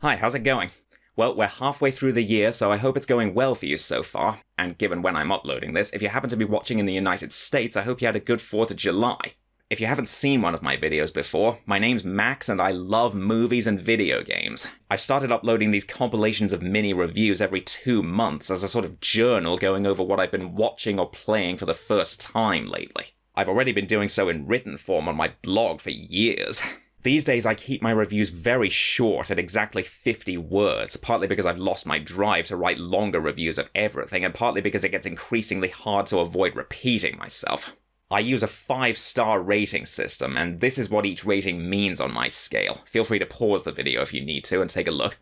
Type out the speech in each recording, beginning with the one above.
Hi, how's it going? Well, we're halfway through the year, so I hope it's going well for you so far. And given when I'm uploading this, if you happen to be watching in the United States, I hope you had a good 4th of July. If you haven't seen one of my videos before, my name's Max and I love movies and video games. I've started uploading these compilations of mini reviews every 2 months as a sort of journal going over what I've been watching or playing for the first time lately. I've already been doing so in written form on my blog for years. These days I keep my reviews very short at exactly 50 words, partly because I've lost my drive to write longer reviews of everything, and partly because it gets increasingly hard to avoid repeating myself. I use a 5-star rating system, and this is what each rating means on my scale. Feel free to pause the video if you need to and take a look.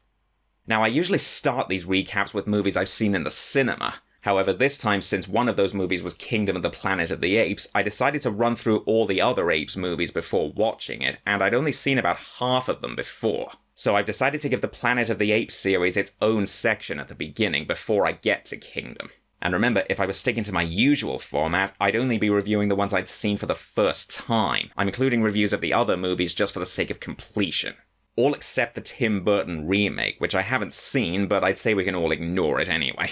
Now, I usually start these recaps with movies I've seen in the cinema. However, this time, since one of those movies was Kingdom of the Planet of the Apes, I decided to run through all the other Apes movies before watching it, and I'd only seen about half of them before. So I've decided to give the Planet of the Apes series its own section at the beginning before I get to Kingdom. And remember, if I was sticking to my usual format, I'd only be reviewing the ones I'd seen for the first time. I'm including reviews of the other movies just for the sake of completion. All except the Tim Burton remake, which I haven't seen, but I'd say we can all ignore it anyway.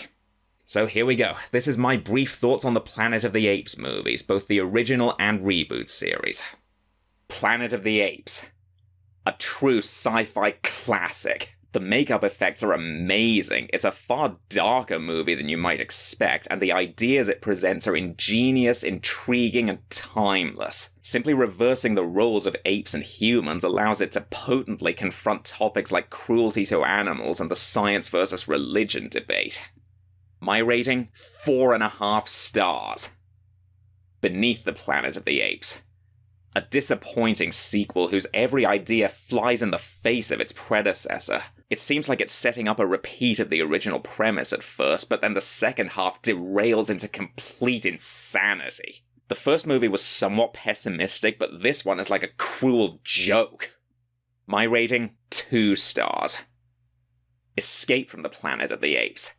So here we go. This is my brief thoughts on the Planet of the Apes movies, both the original and reboot series. Planet of the Apes. A true sci-fi classic. The makeup effects are amazing. It's a far darker movie than you might expect, and the ideas it presents are ingenious, intriguing, and timeless. Simply reversing the roles of apes and humans allows it to potently confront topics like cruelty to animals and the science versus religion debate. My rating? 4.5 stars. Beneath the Planet of the Apes. A disappointing sequel whose every idea flies in the face of its predecessor. It seems like it's setting up a repeat of the original premise at first, but then the second half derails into complete insanity. The first movie was somewhat pessimistic, but this one is like a cruel joke. My rating? 2 stars. Escape from the Planet of the Apes.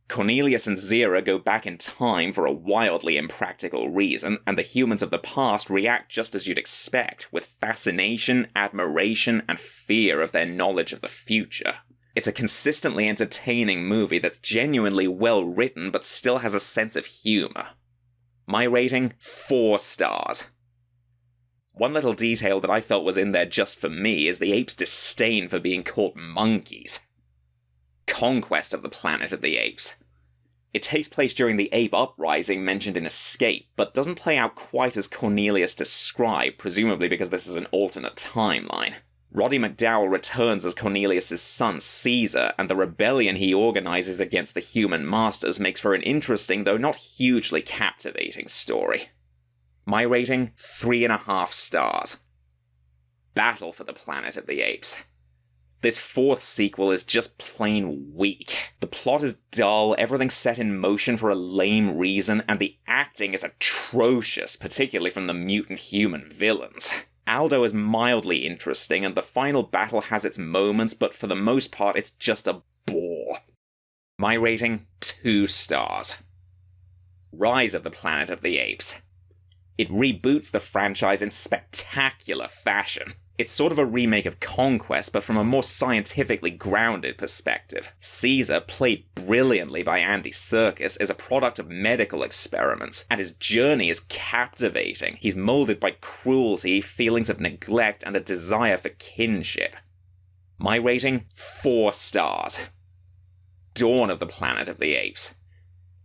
Cornelius and Zira go back in time for a wildly impractical reason, and the humans of the past react just as you'd expect, with fascination, admiration, and fear of their knowledge of the future. It's a consistently entertaining movie that's genuinely well written but still has a sense of humor. My rating? 4 stars. One little detail that I felt was in there just for me is the apes' disdain for being called monkeys. Conquest of the Planet of the Apes. It takes place during the ape uprising mentioned in Escape, but doesn't play out quite as Cornelius described, presumably because this is an alternate timeline. Roddy McDowall returns as Cornelius' son Caesar, and the rebellion he organizes against the human masters makes for an interesting, though not hugely captivating story. My rating? 3.5 stars. Battle for the Planet of the Apes. This 4th sequel is just plain weak. The plot is dull, everything's set in motion for a lame reason, and the acting is atrocious, particularly from the mutant human villains. Aldo is mildly interesting, and the final battle has its moments, but for the most part it's just a bore. My rating? 2 stars. Rise of the Planet of the Apes. It reboots the franchise in spectacular fashion. It's sort of a remake of Conquest, but from a more scientifically grounded perspective. Caesar, played brilliantly by Andy Serkis, is a product of medical experiments, and his journey is captivating. He's molded by cruelty, feelings of neglect, and a desire for kinship. My rating? 4 stars. Dawn of the Planet of the Apes.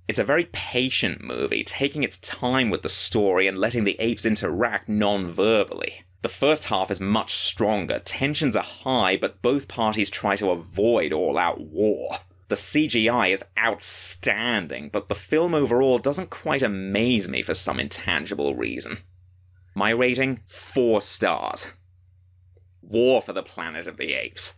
It's a very patient movie, taking its time with the story and letting the apes interact non-verbally. The first half is much stronger, tensions are high, but both parties try to avoid all-out war. The CGI is outstanding, but the film overall doesn't quite amaze me for some intangible reason. My rating? 4 stars. War for the Planet of the Apes.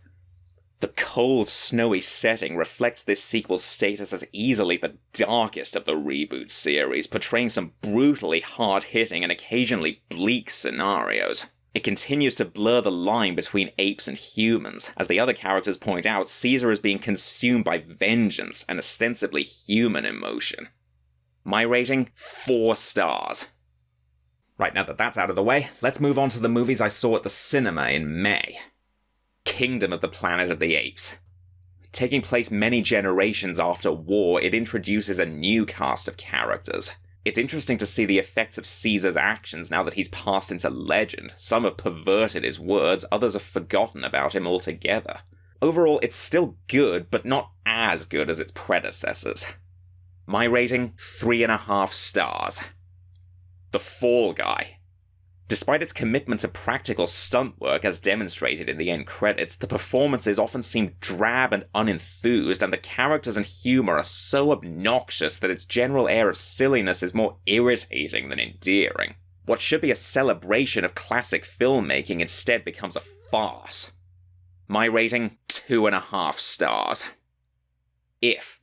The cold, snowy setting reflects this sequel's status as easily the darkest of the reboot series, portraying some brutally hard-hitting and occasionally bleak scenarios. It continues to blur the line between apes and humans. As the other characters point out, Caesar is being consumed by vengeance and ostensibly human emotion. My rating? 4 stars. Right, now that that's out of the way, let's move on to the movies I saw at the cinema in May. Kingdom of the Planet of the Apes. Taking place many generations after war, it introduces a new cast of characters. It's interesting to see the effects of Caesar's actions now that he's passed into legend. Some have perverted his words, others have forgotten about him altogether. Overall, it's still good, but not as good as its predecessors. My rating, 3.5 stars. The Fall Guy. Despite its commitment to practical stunt work as demonstrated in the end credits, the performances often seem drab and unenthused, and the characters and humor are so obnoxious that its general air of silliness is more irritating than endearing. What should be a celebration of classic filmmaking instead becomes a farce. My rating, 2.5 stars. If.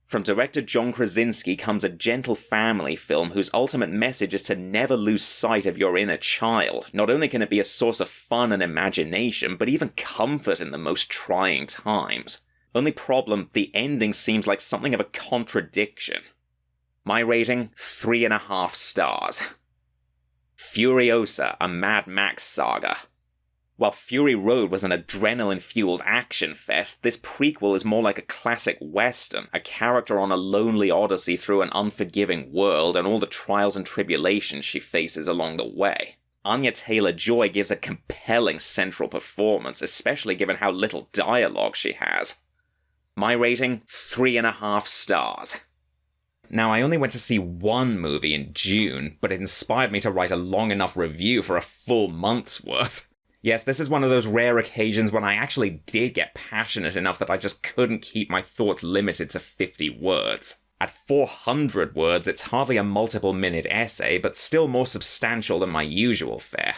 From director John Krasinski comes a gentle family film whose ultimate message is to never lose sight of your inner child. Not only can it be a source of fun and imagination, but even comfort in the most trying times. Only problem, the ending seems like something of a contradiction. My rating, 3.5 stars. Furiosa, a Mad Max Saga. While Fury Road was an adrenaline-fueled action fest, this prequel is more like a classic western, a character on a lonely odyssey through an unforgiving world and all the trials and tribulations she faces along the way. Anya Taylor-Joy gives a compelling central performance, especially given how little dialogue she has. My rating, 3.5 stars. Now, I only went to see one movie in June, but it inspired me to write a long enough review for a full month's worth. Yes, this is one of those rare occasions when I actually did get passionate enough that I just couldn't keep my thoughts limited to 50 words. At 400 words, it's hardly a multiple-minute essay, but still more substantial than my usual fare.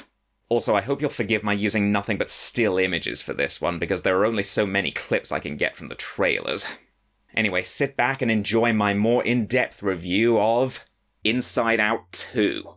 Also, I hope you'll forgive my using nothing but still images for this one, because there are only so many clips I can get from the trailers. Anyway, sit back and enjoy my more in-depth review of Inside Out 2.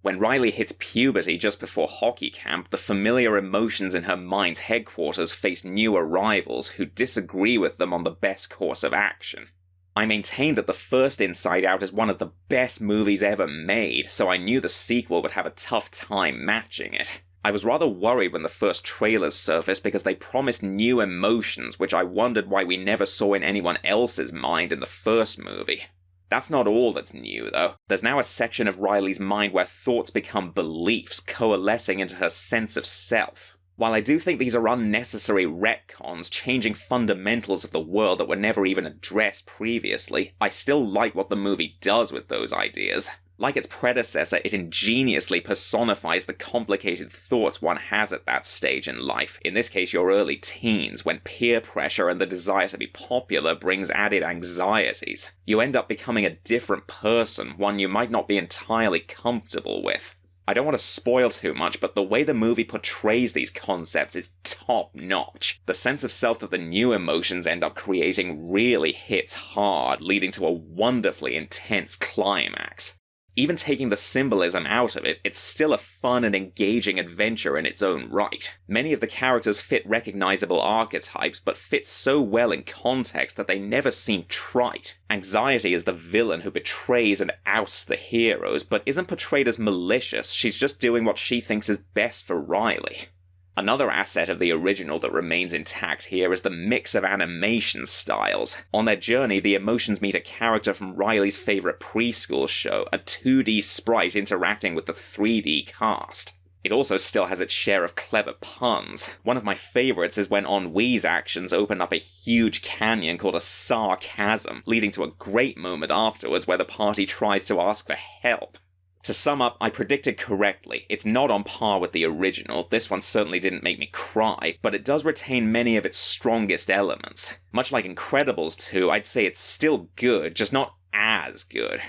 When Riley hits puberty just before hockey camp, the familiar emotions in her mind's headquarters face new arrivals who disagree with them on the best course of action. I maintain that the first Inside Out is one of the best movies ever made, so I knew the sequel would have a tough time matching it. I was rather worried when the first trailers surfaced because they promised new emotions, which I wondered why we never saw in anyone else's mind in the first movie. That's not all that's new, though. There's now a section of Riley's mind where thoughts become beliefs, coalescing into her sense of self. While I do think these are unnecessary retcons, changing fundamentals of the world that were never even addressed previously, I still like what the movie does with those ideas. Like its predecessor, it ingeniously personifies the complicated thoughts one has at that stage in life, in this case your early teens, when peer pressure and the desire to be popular brings added anxieties. You end up becoming a different person, one you might not be entirely comfortable with. I don't want to spoil too much, but the way the movie portrays these concepts is top-notch. The sense of self that the new emotions end up creating really hits hard, leading to a wonderfully intense climax. Even taking the symbolism out of it, it's still a fun and engaging adventure in its own right. Many of the characters fit recognizable archetypes, but fit so well in context that they never seem trite. Anxiety is the villain who betrays and ousts the heroes, but isn't portrayed as malicious, she's just doing what she thinks is best for Riley. Another asset of the original that remains intact here is the mix of animation styles. On their journey, the emotions meet a character from Riley's favourite preschool show, a 2D sprite interacting with the 3D cast. It also still has its share of clever puns. One of my favourites is when Ennui's actions open up a huge canyon called a sarcasm, leading to a great moment afterwards where the party tries to ask for help. To sum up, I predicted correctly. It's not on par with the original, this one certainly didn't make me cry, but it does retain many of its strongest elements. Much like Incredibles 2, I'd say it's still good, just not as good.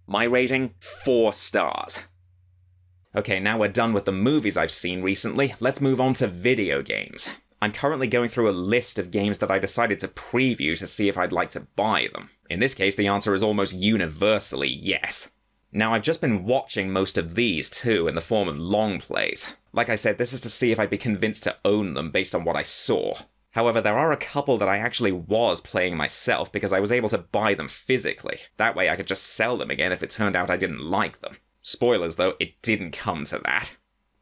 My rating, 4 stars. Okay, now we're done with the movies I've seen recently, let's move on to video games. I'm currently going through a list of games that I decided to preview to see if I'd like to buy them. In this case, the answer is almost universally yes. Now, I've just been watching most of these, too, in the form of long plays. Like I said, this is to see if I'd be convinced to own them based on what I saw. However, there are a couple that I actually was playing myself because I was able to buy them physically. That way I could just sell them again if it turned out I didn't like them. Spoilers, though, it didn't come to that.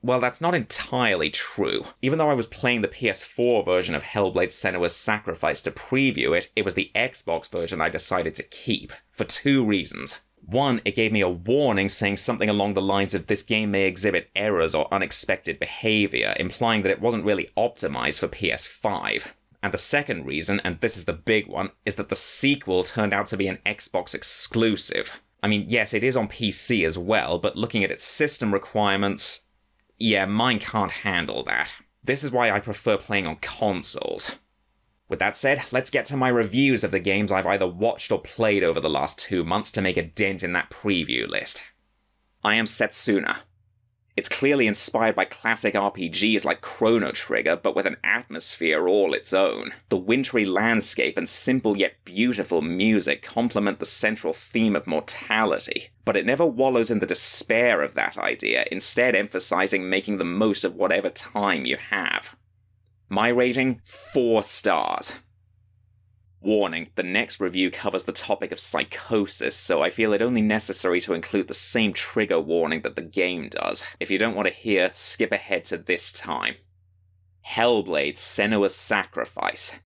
Well, that's not entirely true. Even though I was playing the PS4 version of Hellblade Senua's Sacrifice to preview it, it was the Xbox version I decided to keep, for two reasons. One, it gave me a warning saying something along the lines of this game may exhibit errors or unexpected behavior, implying that it wasn't really optimized for PS5. And the second reason, and this is the big one, is that the sequel turned out to be an Xbox exclusive. I mean, yes, it is on PC as well, but looking at its system requirements, yeah, mine can't handle that. This is why I prefer playing on consoles. With that said, let's get to my reviews of the games I've either watched or played over the last 2 months to make a dent in that preview list. I Am Setsuna. It's clearly inspired by classic RPGs like Chrono Trigger, but with an atmosphere all its own. The wintry landscape and simple yet beautiful music complement the central theme of mortality, but it never wallows in the despair of that idea, instead emphasizing making the most of whatever time you have. My rating, 4 stars. Warning, the next review covers the topic of psychosis, so I feel it only necessary to include the same trigger warning that the game does. If you don't want to hear, skip ahead to this time. Hellblade, Senua's Sacrifice.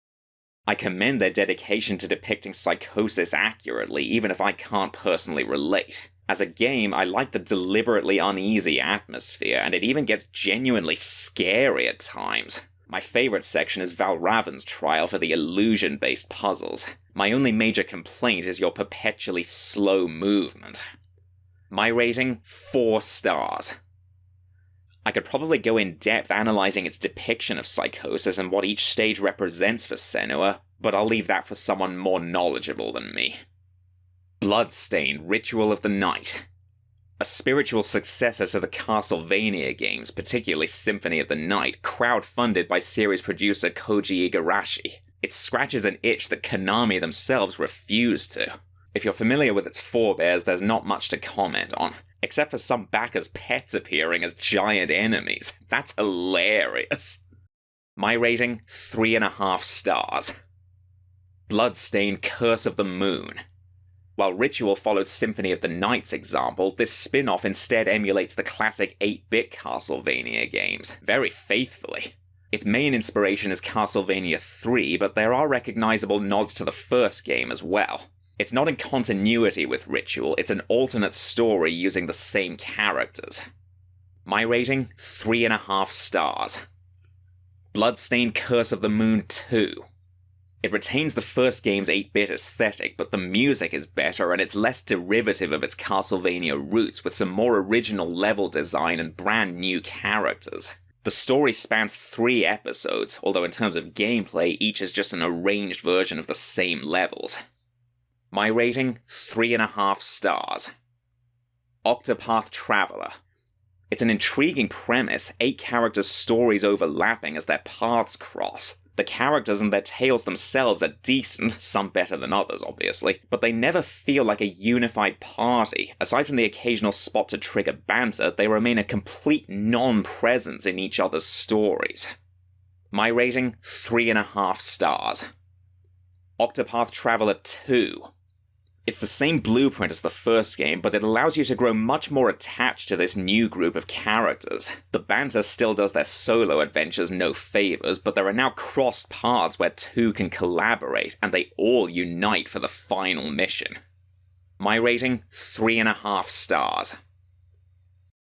I commend their dedication to depicting psychosis accurately, even if I can't personally relate. As a game, I like the deliberately uneasy atmosphere, and it even gets genuinely scary at times. My favourite section is Valravan's trial for the illusion-based puzzles. My only major complaint is your perpetually slow movement. My rating, 4 stars. I could probably go in depth analysing its depiction of psychosis and what each stage represents for Senua, but I'll leave that for someone more knowledgeable than me. Bloodstained, Ritual of the Night. A spiritual successor to the Castlevania games, particularly Symphony of the Night, crowd-funded by series producer Koji Igarashi. It scratches an itch that Konami themselves refused to. If you're familiar with its forebears, there's not much to comment on, except for some backers' pets appearing as giant enemies. That's hilarious. My rating, 3.5 stars. Bloodstained, Curse of the Moon. While Ritual followed Symphony of the Night's example, this spin-off instead emulates the classic 8-bit Castlevania games, very faithfully. Its main inspiration is Castlevania 3, but there are recognizable nods to the first game as well. It's not in continuity with Ritual, it's an alternate story using the same characters. My rating, 3.5 stars. Bloodstained, Curse of the Moon 2. It retains the first game's 8-bit aesthetic, but the music is better and it's less derivative of its Castlevania roots with some more original level design and brand new characters. The story spans 3 episodes, although in terms of gameplay, each is just an arranged version of the same levels. My rating, 3.5 stars. Octopath Traveler. It's an intriguing premise, 8 characters' stories overlapping as their paths cross. The characters and their tales themselves are decent, some better than others obviously, but they never feel like a unified party. Aside from the occasional spot to trigger banter, they remain a complete non-presence in each other's stories. My rating, 3.5 stars. Octopath Traveler 2. It's the same blueprint as the first game, but it allows you to grow much more attached to this new group of characters. The banter still does their solo adventures no favours, but there are now crossed paths where 2 can collaborate, and they all unite for the final mission. My rating, 3.5 stars.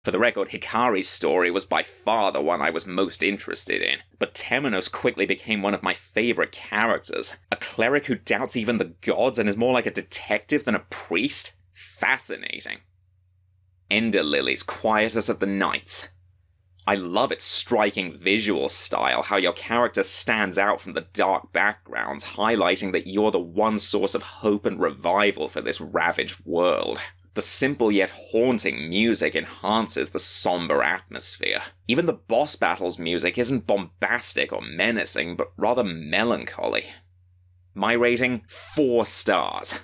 For the record, Hikari's story was by far the one I was most interested in, but Temenos quickly became one of my favourite characters. A cleric who doubts even the gods and is more like a detective than a priest? Fascinating. Ender Lilies, Quietus of the Nights. I love its striking visual style, how your character stands out from the dark backgrounds, highlighting that you're the one source of hope and revival for this ravaged world. The simple yet haunting music enhances the somber atmosphere. Even the boss battle's music isn't bombastic or menacing, but rather melancholy. My rating, 4 stars.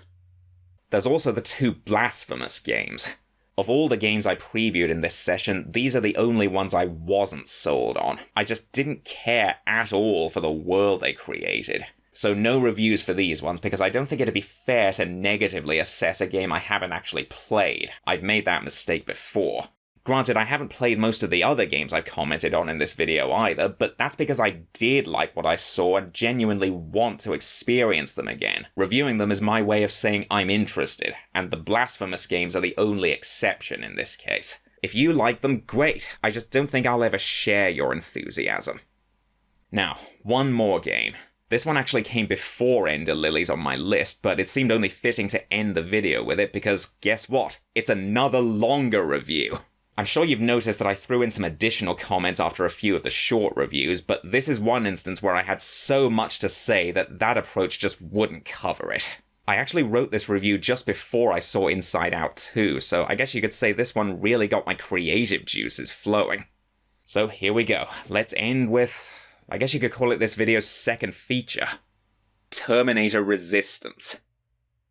There's also the 2 Blasphemous games. Of all the games I previewed in this session, these are the only ones I wasn't sold on. I just didn't care at all for the world they created. So no reviews for these ones, because I don't think it'd be fair to negatively assess a game I haven't actually played. I've made that mistake before. Granted, I haven't played most of the other games I've commented on in this video either, but that's because I did like what I saw and genuinely want to experience them again. Reviewing them is my way of saying I'm interested, and the Blasphemous games are the only exception in this case. If you like them, great. I just don't think I'll ever share your enthusiasm. Now, one more game. This one actually came before Ender Lilies on my list, but it seemed only fitting to end the video with it because guess what? It's another longer review. I'm sure you've noticed that I threw in some additional comments after a few of the short reviews, but this is one instance where I had so much to say that approach just wouldn't cover it. I actually wrote this review just before I saw Inside Out 2, so I guess you could say this one really got my creative juices flowing. So here we go. Let's end with, I guess you could call it this video's second feature. Terminator Resistance.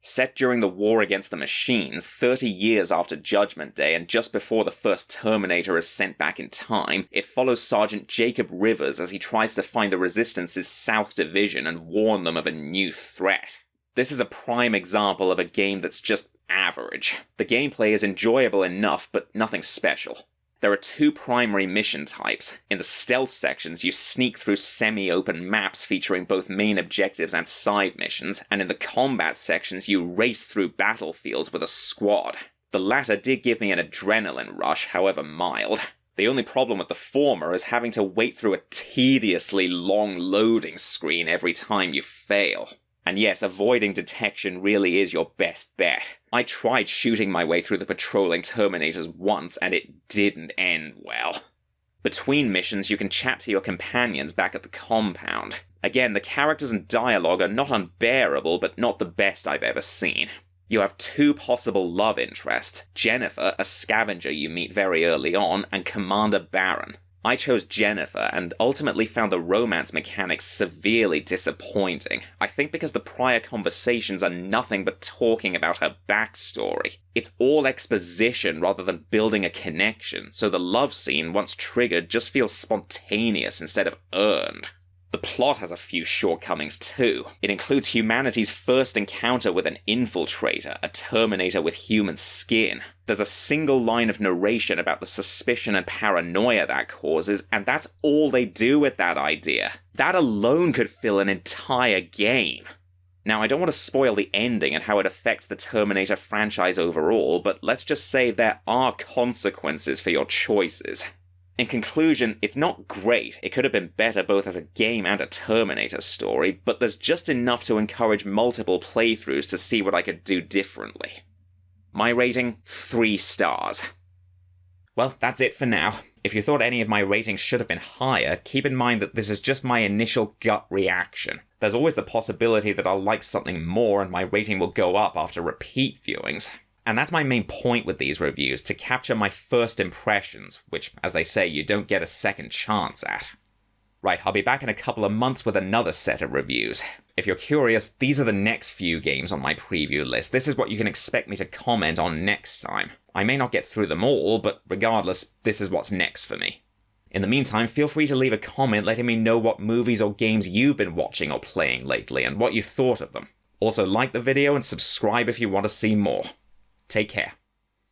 Set during the war against the machines, 30 years after Judgment Day and just before the first Terminator is sent back in time, it follows Sergeant Jacob Rivers as he tries to find the Resistance's South Division and warn them of a new threat. This is a prime example of a game that's just average. The gameplay is enjoyable enough, but nothing special. There are two primary mission types. In the stealth sections, you sneak through semi-open maps featuring both main objectives and side missions, and in the combat sections, you race through battlefields with a squad. The latter did give me an adrenaline rush, however mild. The only problem with the former is having to wait through a tediously long loading screen every time you fail. And yes, avoiding detection really is your best bet. I tried shooting my way through the patrolling Terminators once, and it didn't end well. Between missions, you can chat to your companions back at the compound. Again, the characters and dialogue are not unbearable, but not the best I've ever seen. You have two possible love interests, Jennifer, a scavenger you meet very early on, and Commander Baron. I chose Jennifer, and ultimately found the romance mechanics severely disappointing. I think because the prior conversations are nothing but talking about her backstory. It's all exposition rather than building a connection, so the love scene, once triggered, just feels spontaneous instead of earned. The plot has a few shortcomings too. It includes humanity's first encounter with an infiltrator, a Terminator with human skin. There's a single line of narration about the suspicion and paranoia that causes, and that's all they do with that idea. That alone could fill an entire game. Now, I don't want to spoil the ending and how it affects the Terminator franchise overall, but let's just say there are consequences for your choices. In conclusion, it's not great. It could have been better both as a game and a Terminator story, but there's just enough to encourage multiple playthroughs to see what I could do differently. My rating, 3 stars. Well, that's it for now. If you thought any of my ratings should have been higher, keep in mind that this is just my initial gut reaction. There's always the possibility that I'll like something more and my rating will go up after repeat viewings. And that's my main point with these reviews, to capture my first impressions, which, as they say, you don't get a second chance at. Right, I'll be back in a couple of months with another set of reviews. If you're curious, these are the next few games on my preview list. This is what you can expect me to comment on next time. I may not get through them all, but regardless, this is what's next for me. In the meantime, feel free to leave a comment letting me know what movies or games you've been watching or playing lately, and what you thought of them. Also, like the video and subscribe if you want to see more. Take care.